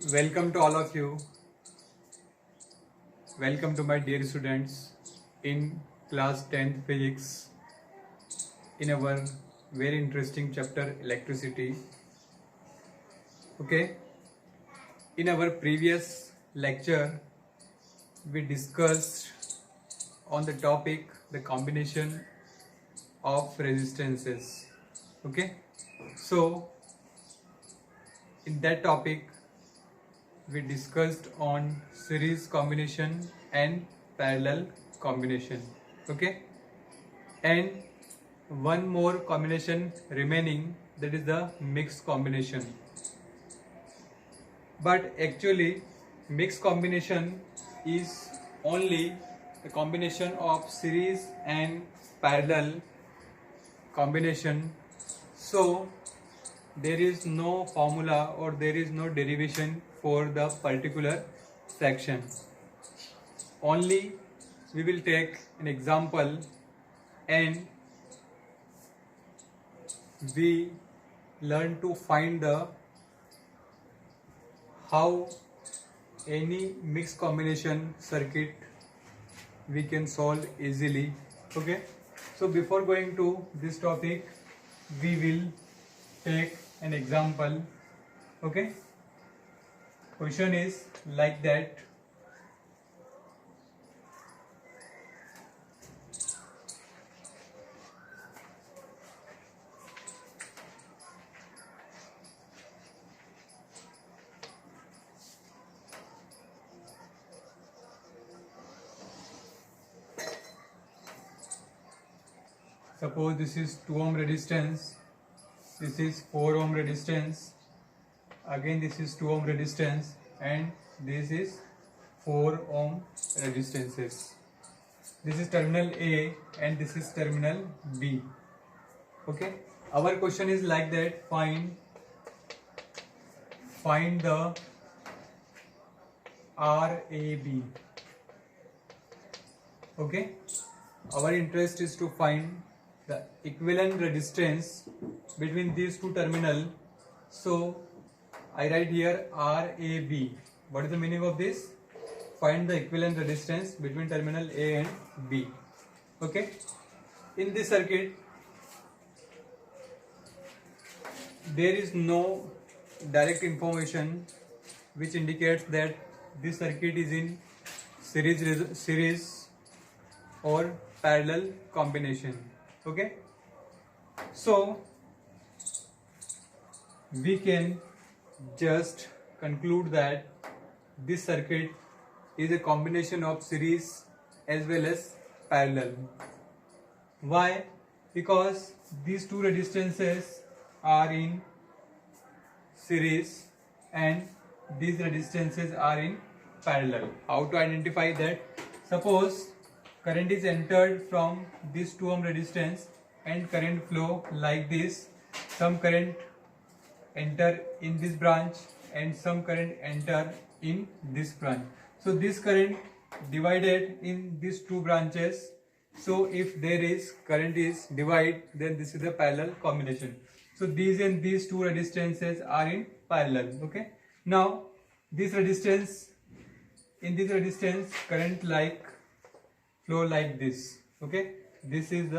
Welcome to all of you. Welcome to my dear students in class 10th physics in our very interesting chapter electricity. Okay, in our previous lecture we discussed on the topic the combination of resistances. Okay, so in that topic we discussed on series combination and parallel combination. Okay, and one more combination remaining, that is the mixed combination. But actually mixed combination is only the combination of series and parallel combination. So there is no formula or there is no derivation for the particular section. Only we will take an example and we learn to find the how any mixed combination circuit we can solve easily. Okay, so before going to this topic we will take an example. Okay, question is like that. Suppose this is 2 ohm resistance, this is 4 ohm resistance, again this is 2 ohm resistance, and this is 4 ohm resistances. This is terminal A and this is terminal B. Okay, our question is like that, find the RAB. Okay, our interest is to find the equivalent resistance between these two terminals. So I write here RAB. What is the meaning of this? Find the equivalent resistance between terminal A and B. Okay, in this circuit there is no direct information which indicates that this circuit is in series or parallel combination. Okay, so we can just conclude that this circuit is a combination of series as well as parallel. Why? Because these two resistances are in series and these resistances are in parallel. How to identify that? Suppose current is entered from this 2 ohm resistance and current flow like this. Some current enter in this branch and some current enter in this branch. So this current divided in these two branches. So if there is current is divided, then this is a parallel combination. So these and these two resistances are in parallel. Okay, now this resistance, in this resistance current like flow like this. Okay, this is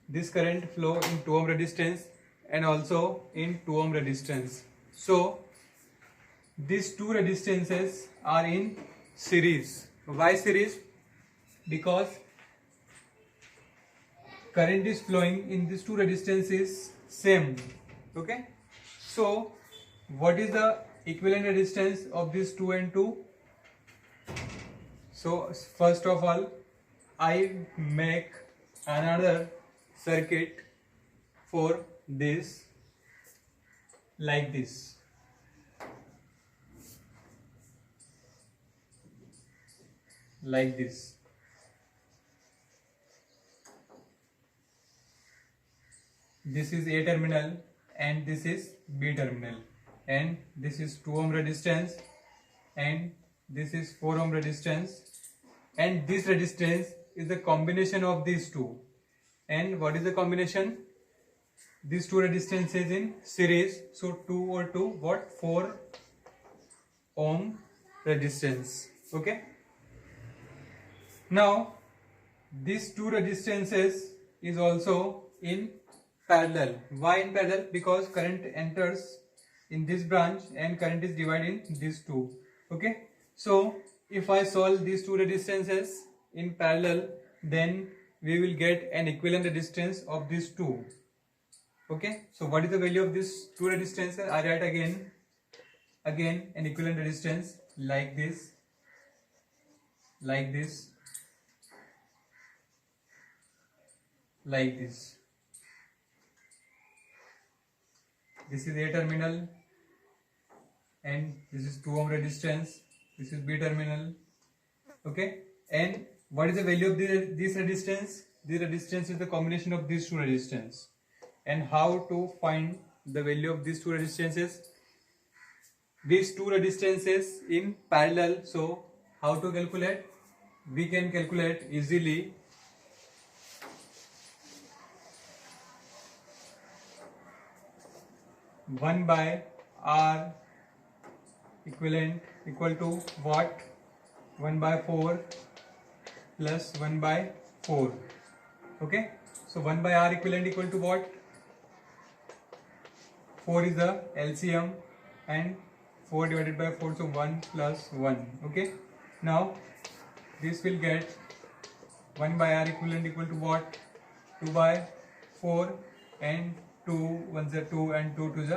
this current flow in 2 ohm resistance and also in 2 ohm resistance. So these two resistances are in series. Why series? Because current is flowing in these two resistances same. Okay, so what is the equivalent resistance of this 2 and 2? So first of all I make another circuit for this like this. Like this. This is A terminal and this is B terminal, and this is 2 ohm resistance and this is 4 ohm resistance, and this resistance is the combination of these two. And what is the combination? These two resistances in series, so 2 or 2, what, 4 ohm resistance. Okay. Now these two resistances is also in parallel. Why in parallel? Because current enters in this branch and current is divided in these two. Okay. So if I solve these two resistances in parallel, then we will get an equivalent resistance of these two. Okay. So what is the value of these two resistances? I write again an equivalent resistance like this, like this, like this. This is A terminal and this is 2 ohm resistance. This is B terminal. Okay. And what is the value of this resistance? This resistance is the combination of these two resistance. And how to find the value of these two resistances? These two resistances in parallel. So how to calculate? We can calculate easily. One by R equivalent equal to what? 1 by 4 plus 1 by 4. Okay. So 1 by R equivalent equal to what? 4 is the LCM and 4 divided by 4, so 1 plus 1. Okay. Now this will get 1 by R equivalent equal to what? 2 by 4 and 2 1 is 2 and 2 2 is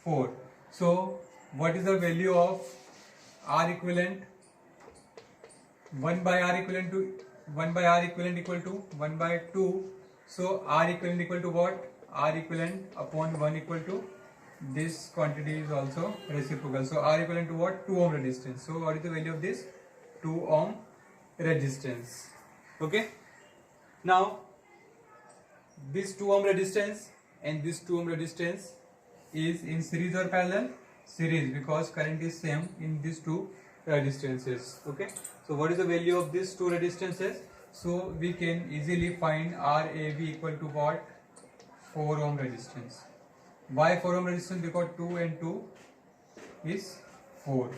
4. So what is the value of R equivalent? 1 by R equivalent to 1 by R equivalent equal to 1 by 2. So R equivalent equal to what? R equivalent upon 1 equal to this quantity is also reciprocal. So R equivalent to what? 2 ohm resistance. So what is the value of this? 2 ohm resistance. Okay. Now this 2 ohm resistance and this 2 ohm resistance is in series or parallel? Series, because current is same in these two resistances. Okay. So what is the value of these two resistances? So we can easily find RAV equal to what? 4 ohm resistance. Why 4 ohm resistance? Because 2 and 2 is 4.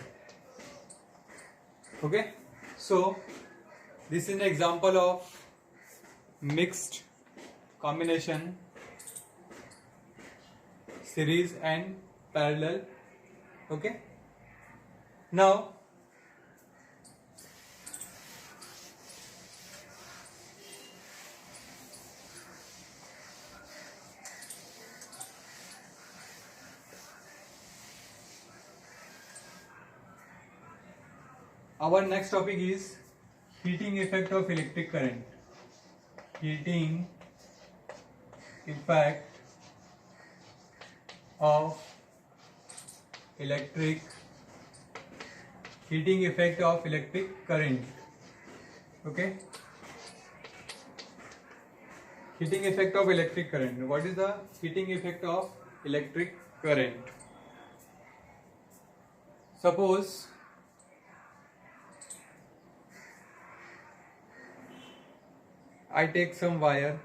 Okay. So this is an example of mixed combination, series and parallel. Okay. Now our next topic is heating effect of electric current. Heating effect of electric current. Okay. Heating effect of electric current. What is the heating effect of electric current? Suppose I take some wire,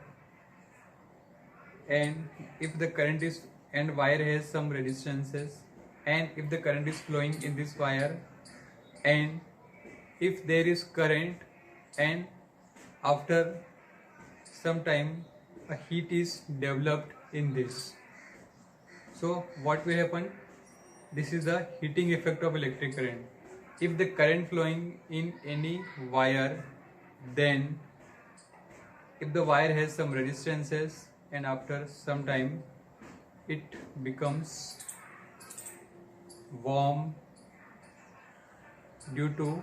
and if the current is, and wire has some resistances, and if the current is flowing in this wire, and if there is current, and after some time a heat is developed in this, so what will happen? This is the heating effect of electric current. If the current flowing in any wire, then if the wire has some resistances and after some time it becomes warm due to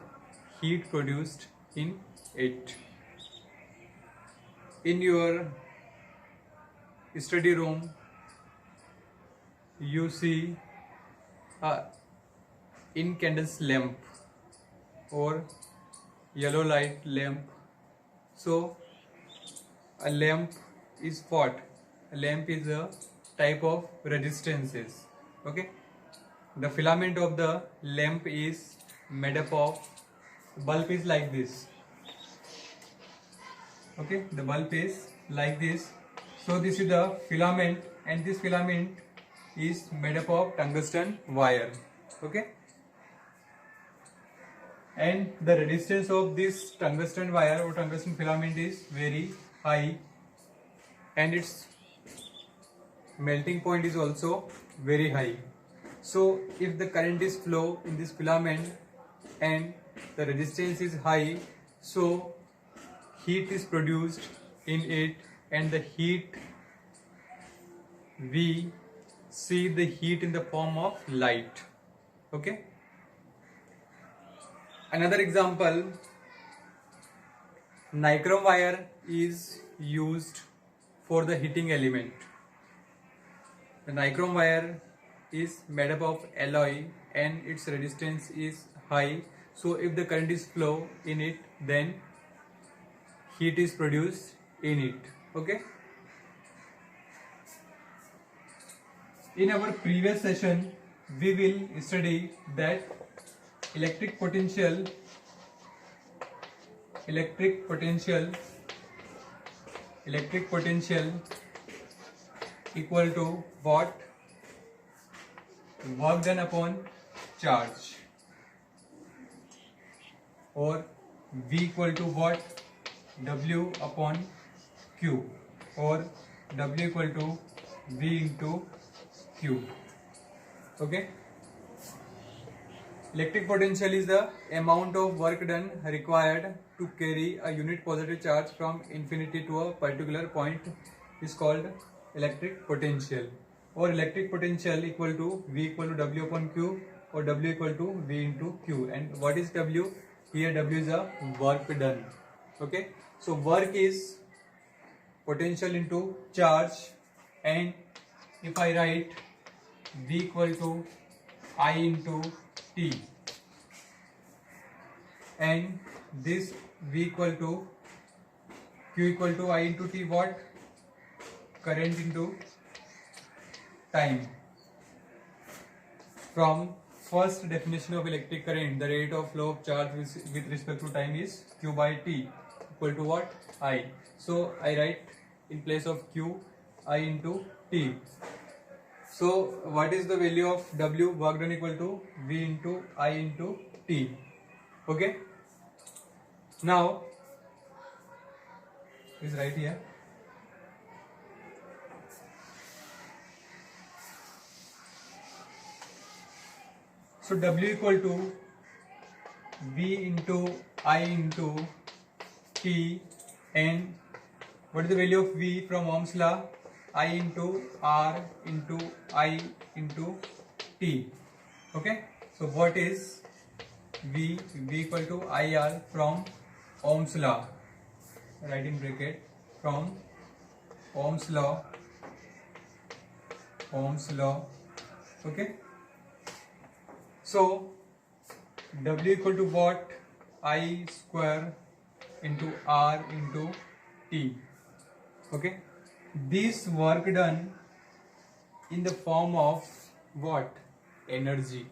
heat produced in it. In your study room you see a incandescent lamp or yellow light lamp. So a lamp is what? A lamp is a type of resistances. Okay. The filament of the lamp is made up of, bulb is like this. Okay, the bulb is like this. So this is the filament, and this filament is made up of tungsten wire. Okay. and the resistance of this tungsten wire or tungsten filament is very high, and its melting point is also very high. So if the current is flow in this filament and the resistance is high, so heat is produced in it, and the heat, we see the heat in the form of light. Okay, another example, nichrome wire is used for the heating element. The nichrome wire is made up of alloy and its resistance is high, so if the current is flow in it, then heat is produced in it. Okay, in our previous session we will study that electric potential equal to what? Work done upon charge, or V equal to what? W upon Q, or W equal to V into Q. Okay, electric potential is the amount of work done required to carry a unit positive charge from infinity to a particular point is called electric potential, or electric potential equal to V equal to W upon Q, or W equal to V into Q. And what is W? Here W is a work done. Okay, so work is potential into charge, and if I write V equal to I into T, and this V equal to Q equal to I into T, what? Current into time. From first definition of electric current, the rate of flow of charge with respect to time is Q by T equal to what? I. So I write in place of Q I into T. So what is the value of W? Work done equal to V into I into T. Okay, now is right here. So W equal to V into I into T, and what is the value of V from Ohm's law? I into R into I into T. Okay, so what is V? V equal to IR from Ohm's law, write in bracket, from Ohm's law. Okay, so W equal to what? I square into R into T. Okay, this work done in the form of what? Energy.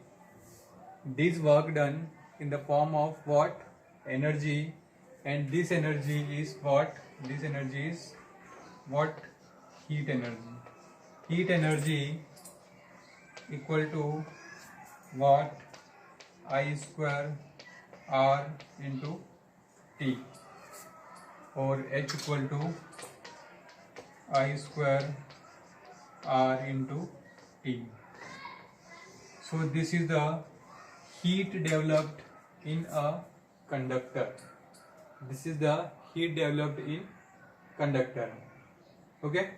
This work done in the form of what? Energy. And this energy is what? This energy is what? Heat energy. Heat energy equal to what? I square R into T, or H equal to I square R into T. So this is the heat developed in a conductor. This is the heat developed in conductor. Okay,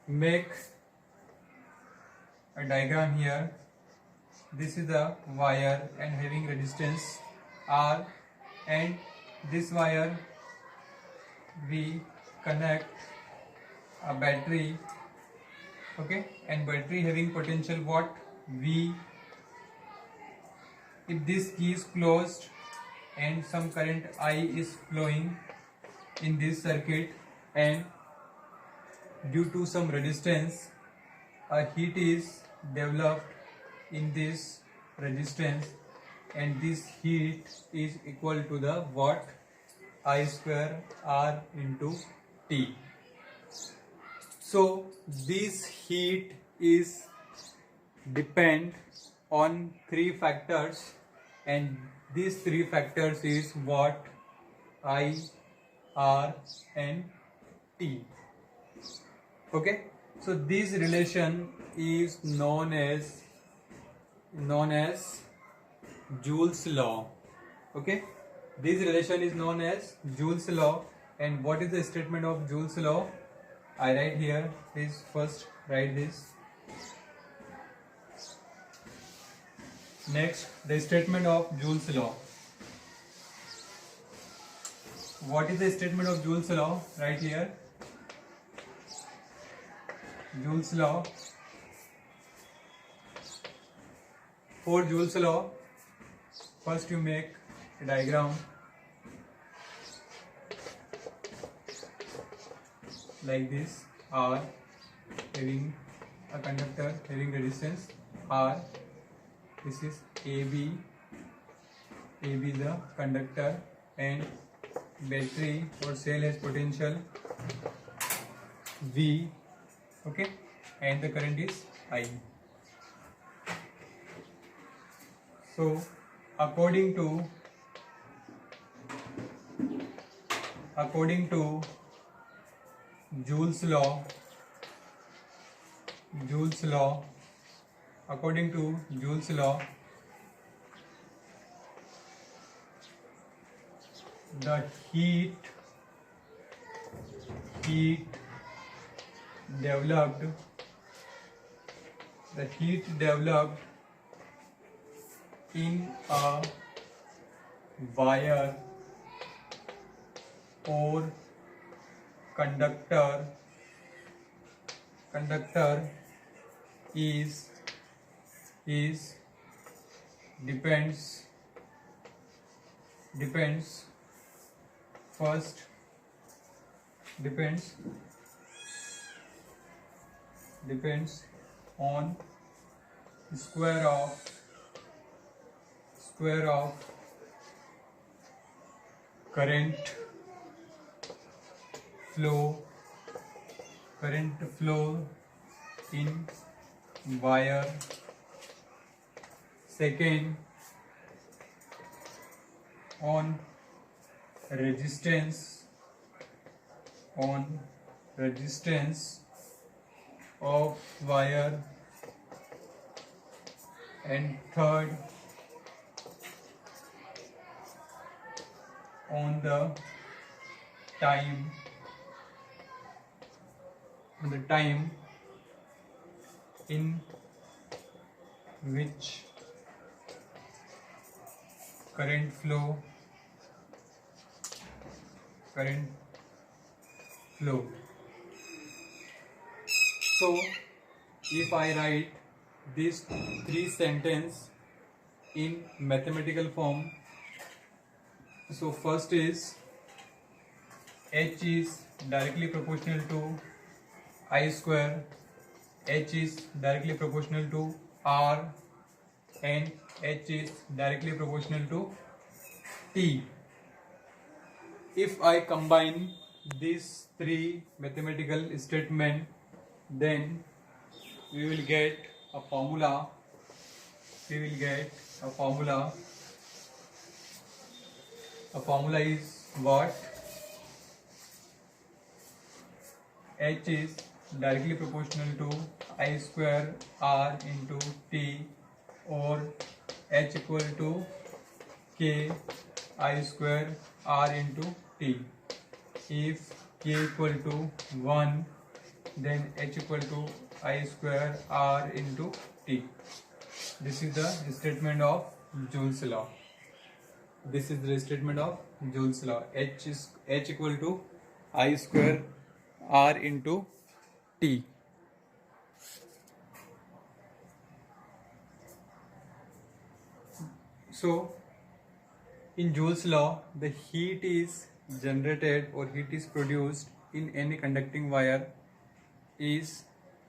make a diagram here. This is the wire and having resistance R, and this wire we connect a battery. Okay, and battery having potential what? V. If this key is closed and some current I is flowing in this circuit, and due to some resistance a heat is developed in this resistance, and this heat is equal to the what? I square R into T. So this heat is depend on three factors. and these three factors is Watt, I, R and T. Okay, so this relation is known as Joule's law. Okay, this relation is known as Joule's law. And what is the statement of Joule's law? I write here. Please first write this. Next, the statement of Joule's law. What is the statement of Joule's law? Right here. Joule's law. For Joule's law, first you make a diagram like this. R having a conductor having resistance R. This is AB. AB is the conductor, and battery or cell has potential V. Okay, and the current is I. So according to Joule's law, according to Joule's law, the heat developed in a wire or conductor is depends on square of current flow in wire. Second, on resistance of wire. And third, on the time in which current flow. So if I write these three sentences in mathematical form, so first is H is directly proportional to I square, H is directly proportional to R, and H is directly proportional to T. If I combine these three mathematical statements, then we will get a formula. A formula is what? H is directly proportional to I square R into T, or H equal to K I square R into T. If K equal to 1, then H equal to I square R into T. This is the statement of Joule's law. H equal to I square R into T. So in Joule's law, the heat is generated or heat is produced in any conducting wire is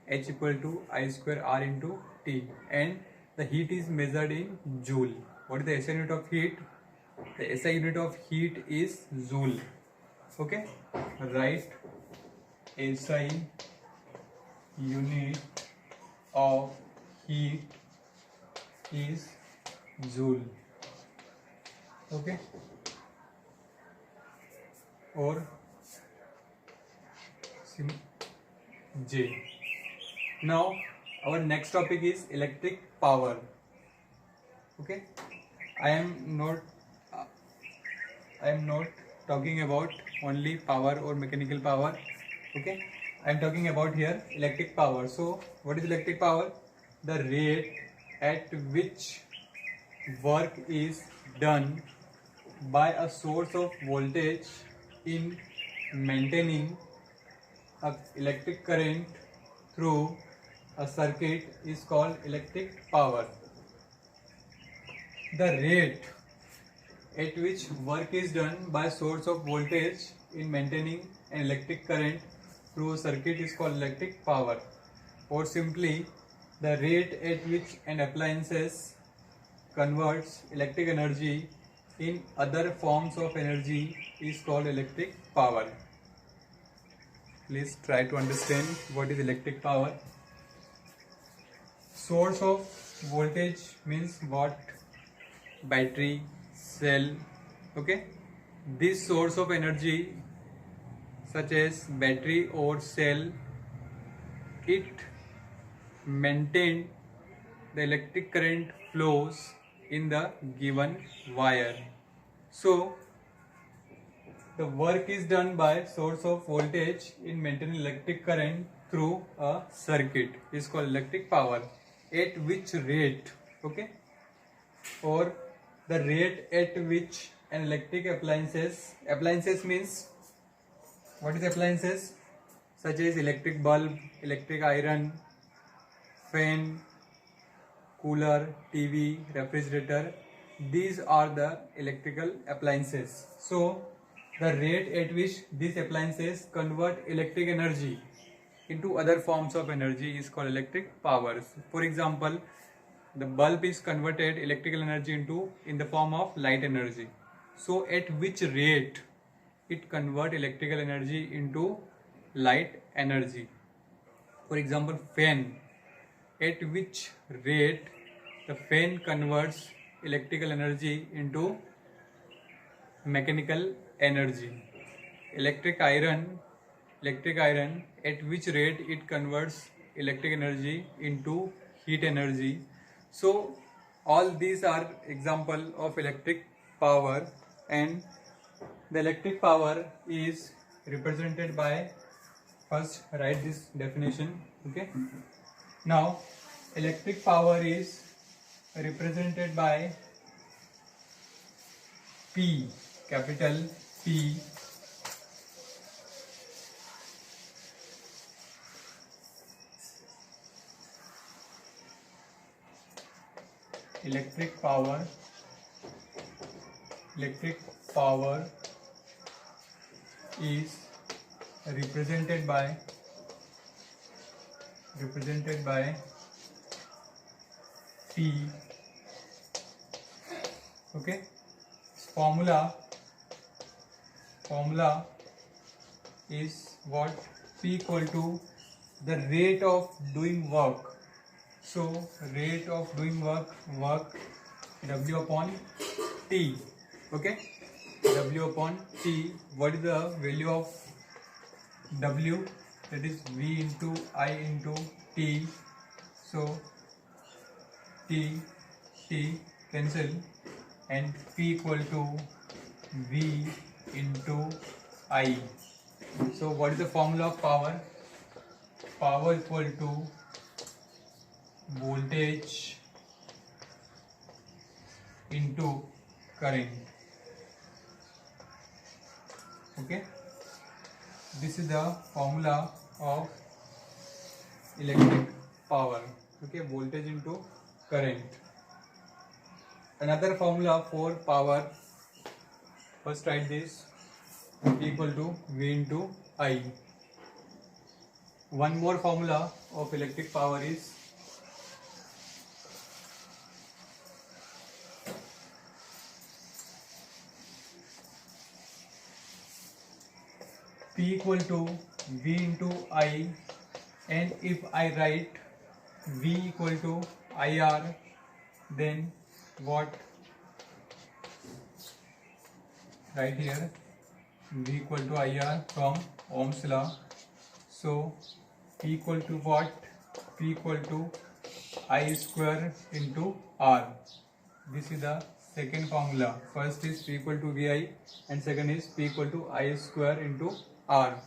H equal to I square R into T, and the heat is measured in joule. What is the SI unit of heat? The SI unit of heat is joule. Okay, write SI unit of heat is joule. okay, or J. Now our next topic is electric power. Okay, I am not I am not talking about only power or mechanical power. Okay, I am talking about here electric power. So what is electric power? The rate at which work is done by a source of voltage in maintaining a electric current through a circuit is called electric power. The rate at which work is done by source of voltage in maintaining an electric current through a circuit is called electric power, or simply the rate at which an appliance converts electric energy in other forms of energy is called electric power. Please try to understand what is electric power. Source of voltage means what? Battery, cell. Okay, this source of energy such as battery or cell, it maintain the electric current flows in the given wire. So the work is done by source of voltage in maintaining electric current through a circuit is called electric power. At which rate? Okay, or the rate at which an electric appliances means what is appliances? Such as electric bulb, electric iron, fan, cooler, TV, refrigerator. These are the electrical appliances. So the rate at which these appliances convert electric energy into other forms of energy is called electric power. For example, the bulb is converted electrical energy into in the form of light energy. So at which rate it convert electrical energy into light energy? For example, fan. At which rate the fan converts electrical energy into mechanical energy? Electric iron, at which rate it converts electric energy into heat energy? So all these are example of electric power, and the electric power is represented by, first write this definition. Okay, now electric power is represented by P, capital P, electric power is represented by P. Okay, formula is what? P equal to the rate of doing work. So rate of doing work W upon T. Okay, W upon T. What is the value of W? That is V into I into T. So T cancel, and P equal to V into I. So what is the formula of power? Power equal to voltage into current. Okay, this is the formula of electric power. Okay, voltage into current. Another formula for power, first write this, equal to V into I. One more formula of electric power is P equal to V into I, and if I write V equal to IR, then what? write here V equal to IR from Ohm's law. So P equal to what? P equal to I square into R. This is the second formula. First is P equal to VI and second is P equal to I square into R.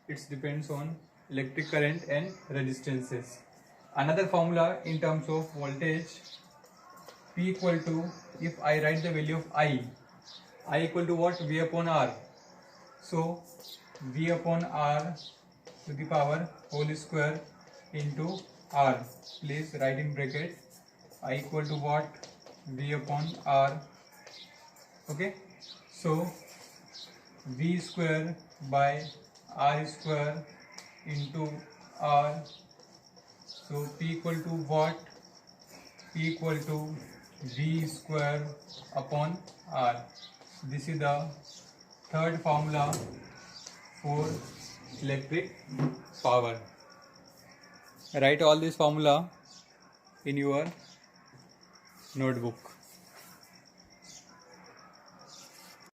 It depends on electric current and resistances. Another formula in terms of voltage, P equal to, if I write the value of I equal to what? V upon R. So V upon R to the power whole square into R. Please write in bracket. I equal to what? V upon R. Okay. So V square by R square into R. So P equal to what? P equal to V square upon R. This is the third formula for electric power. Write all this formula in your notebook.